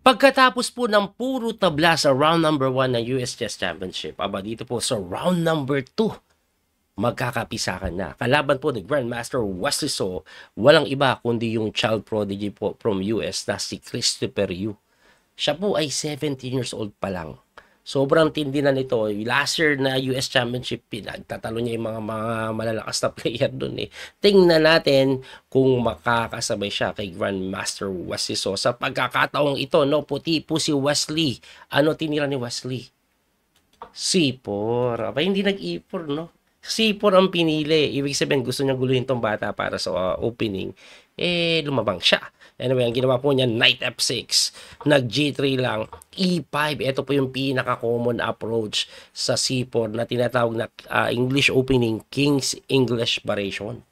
Pagkatapos po ng puro tabla sa round number 1 ng US Chess Championship, dito po sa round number 2, magkakapisakan na. Kalaban po ni Grandmaster Wesley So, walang iba kundi yung child prodigy po from US na si Christopher Yu. Siya po ay 17 years old pa lang. Sobrang tindi na nito. Last year na US Championship, pinagtatalo niya yung mga malalakas na player dun eh. Tingnan natin kung makakasabay siya kay Grandmaster Wesley So. Sa pagkakataong ito, no, puti po si Wesley. Ano tinira ni Wesley? C4. Hindi nag-E4, no? C4 ang pinili. Ibig sabihin, gusto niya guluhin tong bata para sa opening. Lumabang siya. Anyway, ang ginawa po niya, Knight F6. Nag-G3 lang. E5. Ito po yung pinaka-common approach sa C4 na tinatawag na English opening, King's English variation.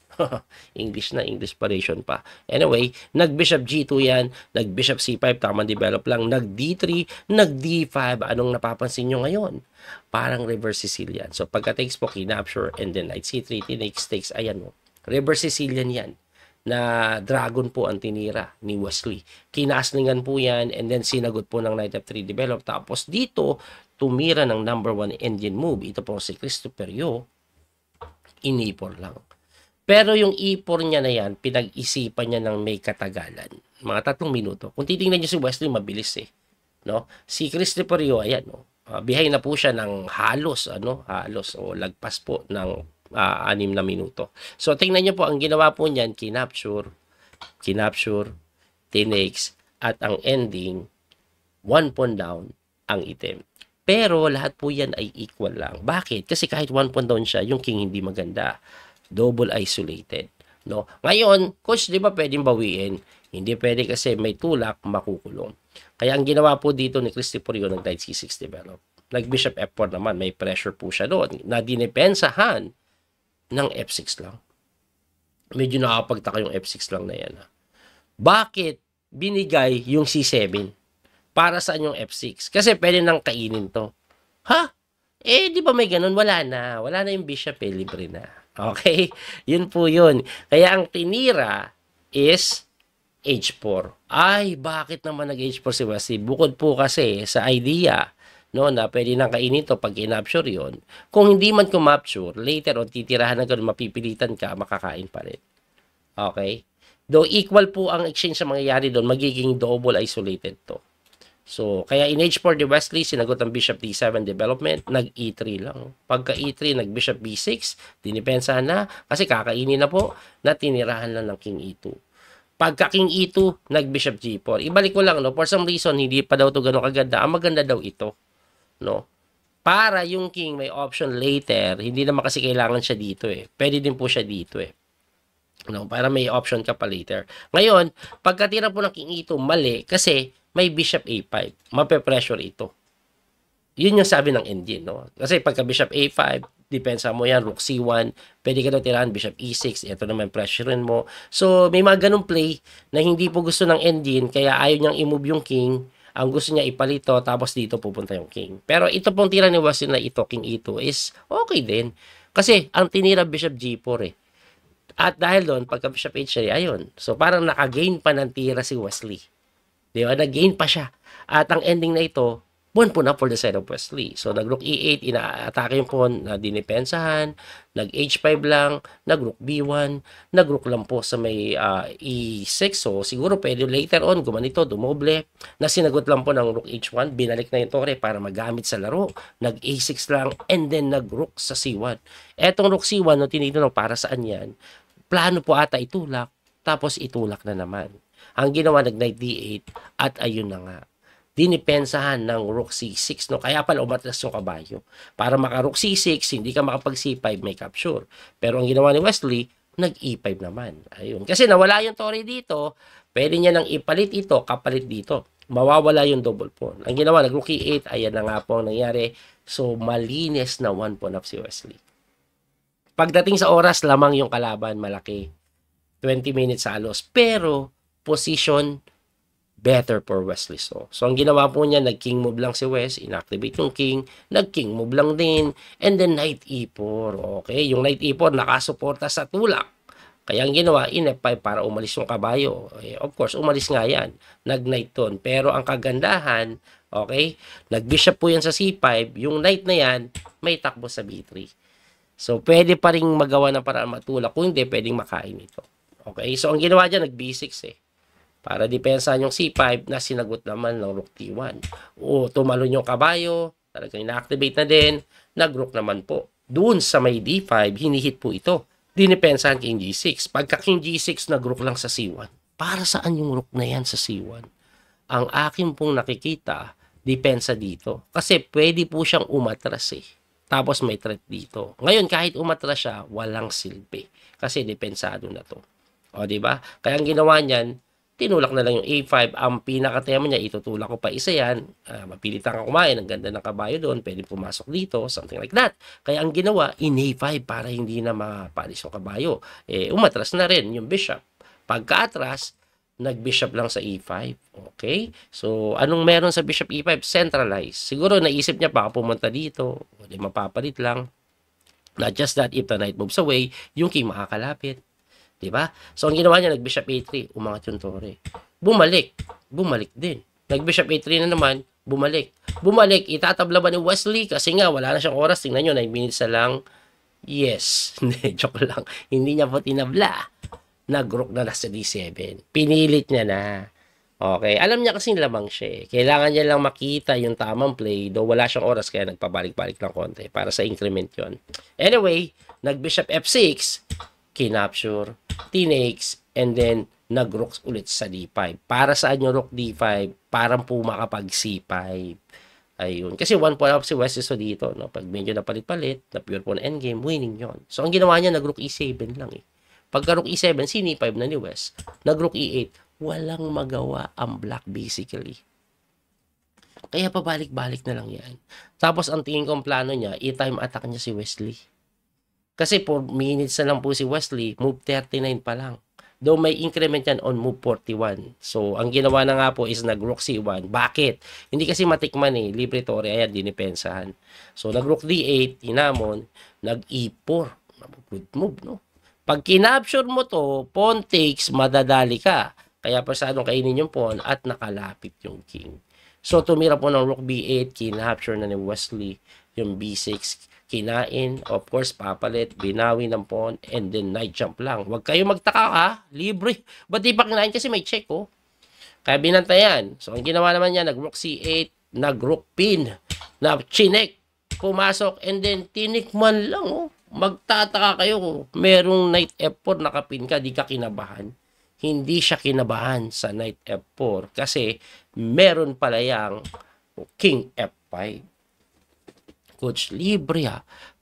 English na, English variation pa. Anyway, nag-Bishop G2 yan. Nag-Bishop C5, tamang develop lang. Nag-D3, nag-D5. Anong napapansin nyo ngayon? Parang reverse Sicilian. So, pagka-takes po, kinapture, and then Knight C3, takes, ayan o. Reverse Sicilian yan. Na dragon po ang tinira ni Wesley. Kinaslingan po yan and then sinagot po ng Knight F3 develop. Tapos dito, tumira ng number 1 engine move. Ito po si Christopher Yu. In-E4 lang. Pero yung E4 niya na yan, pinag-isipan niya ng may katagalan. Mga 3 minuto. Kung titingnan niyo si Wesley, mabilis eh. No? Si Christopher Yu, ayan, no? Behind na po siya ng halos o lagpas po ng 6 na minuto. So, tingnan niyo po, ang ginawa po niyan, kinapture, tinakes, at ang ending, 1 pawn down ang item. Pero, lahat po yan ay equal lang. Bakit? Kasi kahit 1 pawn down siya, yung king hindi maganda. Double isolated. No? Ngayon, coach, di ba pwedeng bawiin? Hindi pwede kasi may tulak, makukulong. Kaya ang ginawa po dito ni Christopher Yu, nag-Knight C6 develop. Nag-Bishop F4 naman, may pressure po siya doon. Na dinipensahan ng F6 lang. Medyo nakapagtaka yung F6 lang na yan. Bakit binigay yung C7? Para saan yung F6? Kasi pwede nang kainin to. Ha? Di ba may ganun? Wala na. Wala na yung bishop libre na. Okay? Yun po yun. Kaya ang tinira is H4. Ay, bakit naman nag-H4 si Wesley? Bukod po kasi sa idea, no, na pwede nang kainin to pag in-capture yun. Kung hindi man kumapture, later on, titirahan na gano'n, mapipilitan ka, makakain pa rin. Okay? Though equal po ang exchange sa mangyayari doon, magiging double isolated to. So, kaya in H4 ni Wesley, sinagot ang Bishop D7 development, nag-E3 lang. Pagka E3, nag-Bishop B6, dinipensahan na, kasi kakainin na po, na tinirahan lang ng King E2. Pagka King E2, nag-Bishop G4. Ibalik ko lang, no, for some reason, hindi pa daw ito gano'ng kaganda. Ang maganda daw ito. No? Para yung king may option later, hindi naman kasi kailangan siya dito eh. Pwede din po siya dito eh. No? Para may option ka pa later. Ngayon, pagkatira po ng king E2, mali kasi may bishop A5. Mape-pressure ito. Yun yung sabi ng engine. No? Kasi pagka bishop A5, depensa mo yan, rook C1, pwede ka daw tirahan, bishop E6, ito naman pressurein mo. So, may mga ganung play na hindi po gusto ng engine, kaya ayaw niyang i-move yung king. Ang gusto niya ipalito, tapos dito pupunta yung king. Pero ito pong tira ni Wesley na ito, king E2, is okay din. Kasi ang tinira bishop G4 eh. At dahil doon, pagka bishop H3, ayun. So parang naka-gain pa ng tira si Wesley. Di ba? Nag-gain pa siya. At ang ending na ito, pawn po na for the side of Wesley. So nag-rook E8, ina-atake yung pawn na dinipensahan, nag-H5 lang, nag-rook B1, nag-rook lang po sa may E6. So siguro pwede later on, gumanito, dumoble, na sinagot lang po ng rook H1, binalik na yung tore para magamit sa laro, nag-A6 lang, and then nag-rook sa C1. Etong rook C1, no, tinitanong para saan yan, plano po ata itulak, tapos itulak na naman. Ang ginawa, nag-Knight D8, at ayun na nga. Dinipensahan ng rook C6, no? Kaya pala umatras yung kabayo. Para maka-rook C6, hindi ka makapag C5, may capture. Pero ang ginawa ni Wesley, nag-E5 naman. Ayun. Kasi nawala yung tore dito, pwede niya nang ipalit ito, kapalit dito. Mawawala yung double pawn. Ang ginawa, nag-rook E8, ayan na nga po ang nangyari. So, malinis na 1 pawn up si Wesley. Pagdating sa oras, lamang yung kalaban, malaki. 20 minutes halos. Pero, position better for Wesley So. So, ang ginawa po niya, nag-king move lang si West, inactivate yung king, nag-king move lang din, and then knight E4. Okay, yung knight E4 nakasuporta sa tulak. Kaya ang ginawa, in F5 para umalis yung kabayo. Of course, umalis nga yan. Nag-knight doon. Pero ang kagandahan, okay, nag-bishop po yan sa C5. Yung knight na yan, may takbo sa B3. So, pwede pa rin magawa ng paraan matulak. Kung hindi, pwedeng makain ito. Okay, so ang ginawa dyan, nag-B6 Para depensahan yung C5 na sinagot naman ng Rook T1. O, tumalon yung kabayo, talagang ina-activate na din, nag-Rook naman po. Doon sa may D5, hinihit po ito. Dinipensahan King G6. Pagka King G6, nag-Rook lang sa C1. Para saan yung Rook na yan sa C1? Ang akin pong nakikita, depensa dito. Kasi pwede po siyang umatras Tapos may threat dito. Ngayon, kahit umatras siya, walang silbi. Kasi depensado na to. O, diba? Kaya ang ginawa niyan, tinulak na lang yung A5. Ang pinakatema niya, itutulak ko pa isa yan. Mapilitan ka kumain. Ang ganda ng kabayo doon. Pwede pumasok dito. Something like that. Kaya ang ginawa, in A5 para hindi na mapalis yung kabayo. Umatras na rin yung bishop. Pagka-atras, nag-bishop lang sa E5. Okay? So, anong meron sa bishop E5? Centralize. Siguro naisip niya baka pumunta dito. O di mapapalit lang. Not just that, if the knight moves away, yung king makakalapit. Diba? So, ang ginawa niya, nag-bishop A3, umangat yung tore. Bumalik din. Nag-bishop A3 na naman, bumalik, itatabla ba ni Wesley? Kasi nga, wala na siyang oras. Tingnan nyo, 9 minutes na lang. Yes. Hindi, joke lang. Hindi niya po tinabla. Nag-rook na sa D7. Pinilit niya na. Okay. Alam niya kasing lamang siya. Kailangan niya lang makita yung tamang play. Though wala siyang oras, kaya nagpabalik-balik lang konti. Para sa increment yon. Anyway, nag-bishop F6, kinapture, tinakes, and then nag-rook ulit sa D5. Para saan yung rook D5? Parang po makapag C5. Ayun. Kasi 1 point up si West so dito. No? Pag medyo napalit-palit, na pure pawn endgame, winning yon. So, ang ginawa niya, nag-rook E7 lang Pagka rook E7, sin-E5 na ni West. Nag-rook E8, walang magawa ang black basically. Kaya pabalik-balik na lang yan. Tapos, ang tingin kong plano niya, i-time attack niya si Wesley. Kasi 4 minutes na lang po si Wesley, move 39 pa lang. Though may increment yan on move 41. So, ang ginawa na nga po is nag-rook C1. Bakit? Hindi kasi matikman libre tore, ayan, dinipensahan. So, nag-rook D8, hinamon, nag-E4. Good move, no? Pag kinapture mo to, pawn takes, madadali ka. Kaya pasadong kainin yung pawn at nakalapit yung king. So, tumira po ng rook B8, kinapture na ni Wesley yung B6, kinain, of course, papalit, binawi ng pawn, and then knight jump lang. Huwag kayo magtaka libre. Ba't di pa kinain kasi may check, Kaya binantayan. So, ang ginawa naman niya, nag-rook C8, nag-rook pin, na chinek, pumasok, and then tinikman lang, Magtataka kayo, merong knight F4 nakapin ka, di ka kinabahan. Hindi siya kinabahan sa knight F4 kasi meron pala yang king F5. Coach, libre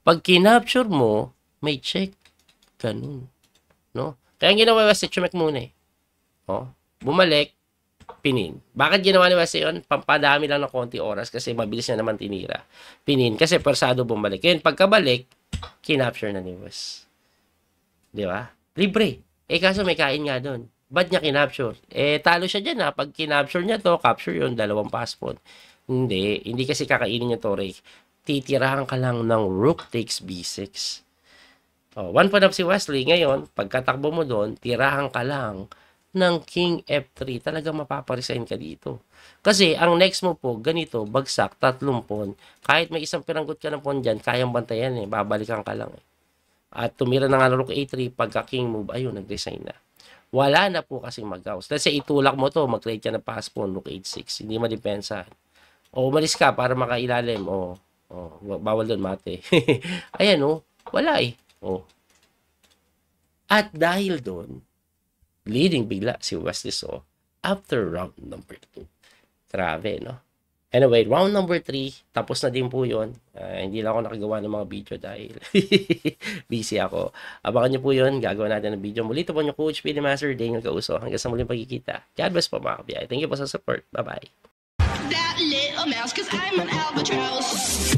Pag kinapture mo, may check. Ganun. No? Kaya ang ginawa ni West, check muna Bumalik, pinin. Bakit ginawa ni West yun? Pampadami lang ng konti oras kasi mabilis niya naman tinira. Pinin kasi persado bumalik. Kaya pagkabalik, kinapture na ni West. Di ba? Libre. Kaso may kain nga doon. Ba't niya kinapture? Talo siya dyan Pag kinapture niya to, capture yun, 2 pass pawn. Hindi kasi kakainin yung tore. Titirahan ka lang ng rook takes B6. 1 point up si Wesley. Ngayon, pagkatakbo mo doon, tirahan ka lang ng king F3. Talagang mapaparesign ka dito. Kasi, ang next mo po, ganito, bagsak, 3 pawn. Kahit may isang piranggot ka ng pawn dyan, kayang bantayan babalikan ka lang At tumira na nga ng rook A3, pagka king move, ayun, nag-resign na. Wala na po kasing mag-house. Let's say, itulak mo to, mag-trade ka ng pass pawn, rook H6. Hindi madipensahan. O, umalis ka para makailalim. Bawal doon, mate. Ayan, wala At dahil doon, leading bigla si Wesley So after round number 2. Grabe, no? Anyway, round number 3, tapos na din po yun. Hindi lang ako nakagawa ng mga video dahil busy ako. Abangan nyo po yun. Gagawa natin ng video. Muli ito po nyo, Coach P. The Master, Daniel Causo. Hanggang sa muling pagkikita. God bless po mga kabiyay. Thank you po sa support. Bye-bye. That little mouse, 'cause I'm an albatross.